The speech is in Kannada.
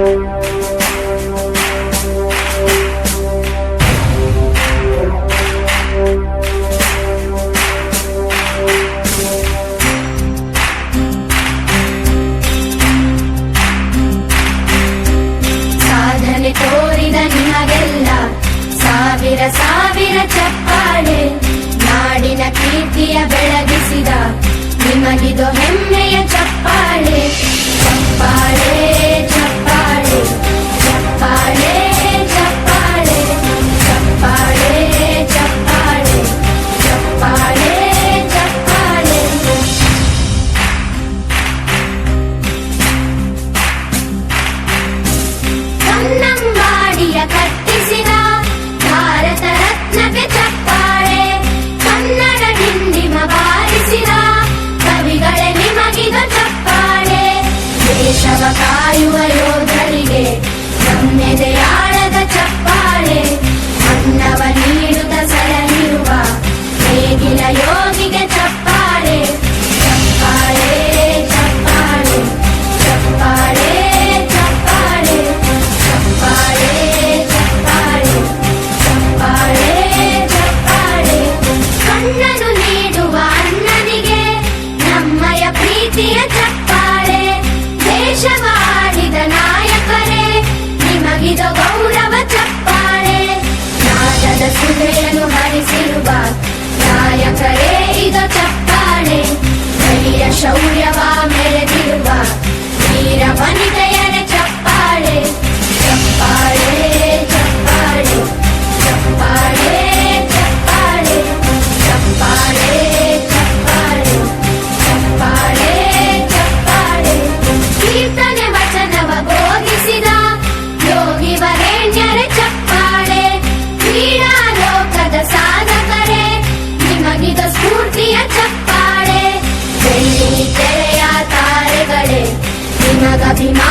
ಸಾಧನೆ ತೋರಿದ ನಿಮಗೆಲ್ಲ ಸಾವಿರ ಸಾವಿರ ಚಪ್ಪಾಳೆ. ನಾಡಿನ ಕೀರ್ತಿಯ ಬೆಳಗಿಸಿದ ನಿಮಗಿದು ಹೆಮ್ಮೆಯ ಚಪ್ಪಾಳೆ. ಚಪ್ಪಾಳೆ ಚಪ್ಪಾಳೆ ಚಪ್ಪಾಳೆ ಚಪ್ಪಾಳೆ ಚಪ್ಪಾಳೆ ಚಪ್ಪಾಳೆ ಚಪ್ಪಾಳೆ ಚಪ್ಪಾಳೆ. ಕನ್ನಂಬಾಡಿಯ ಕಟ್ಟಿಸಿದ ಭಾರತ ರತ್ನಕ್ಕೆ ಚಪ್ಪಾಳೆ. ಕನ್ನಡ ಡಿಂಡಿಮ ಬಾರಿಸಿದ ಕವಿಗಳೇ ನಿಮಗಿದ ಚಪ್ಪಾಳೆ. ದೇಶವ ಕಾಯುವ ಯೋಧರಿಗೆ ನಮ್ಮೆದೆಯಾಳದ ಚಪ್ಪಾಳೆ. ಅನ್ನವ ನೀಡುತ್ತ ಸಲಹಿರುವ ನೇಗಿಲ ಯೋಗಿಗೆ ಚಪ್ಪಾಳೆ. ಚಪ್ಪಾಳೆ ಚಪ್ಪಾಳೆ ಚಪ್ಪಾಳೆ ಚಪ್ಪಾಳೆ ಚಪ್ಪಾಳೆ ಚಪ್ಪಾಳೆ ಚಪ್ಪಾಳೆ ಚಪ್ಪಾಳೆ. ಕಣ್ಣನು ನೀಡುವ ಅಣ್ಣನಿಗೆ ನಮ್ಮಯ ಪ್ರೀತಿಯ ಚಪ್ಪಾಳೆ. ದೇಶವಾಡಿದ ನಾಯಕರೇ ನಿಮಗಿದು ಗೌರವ ಚಪ್ಪಾಳೆ. ನಾದದ ಸುಧೆಯನ್ನು ಹರಿಸಿರುವ ನಾಯಕರೇ ಇದು ಚಪ್ಪಾಳೆ. ಕಲಿಯ ಶೌರ್ಯವ ಮೆರೆದಿರುವ ವೀರ ವನಿತೆಯರ ಚಪ್ಪಾಳೆ. ಚಪ್ಪಾಳೆ ಚಪ್ಪಾಳೆ ಚಪ್ಪಾಳೆ ಚಪ್ಪಾಳೆ ಚಪ್ಪಾಳೆ ಚಪ್ಪಾಳೆ ಚಪ್ಪಾಳೆ ಚಪ್ಪಾಳೆ. ಕೀರ್ತನೆ ವಚನವ ಬೋಧಿಸಿದ ಯೋಗಿ ವರೇಣ್ಯರ ಚಪ್ಪಾಳೆ. ಕ್ರೀಡಾ ಲೋಕದ ಸಾಧಕರೇ ನಿಮಗಿದ ಸ್ಫೂರ್ತಿಯ ಚಪ್ಪಾಳೆ. ಬೆಳ್ಳಿ ತೆರೆಯ ತಾರೆಗಳೇ ನಿಮಗಭಿಮಾನ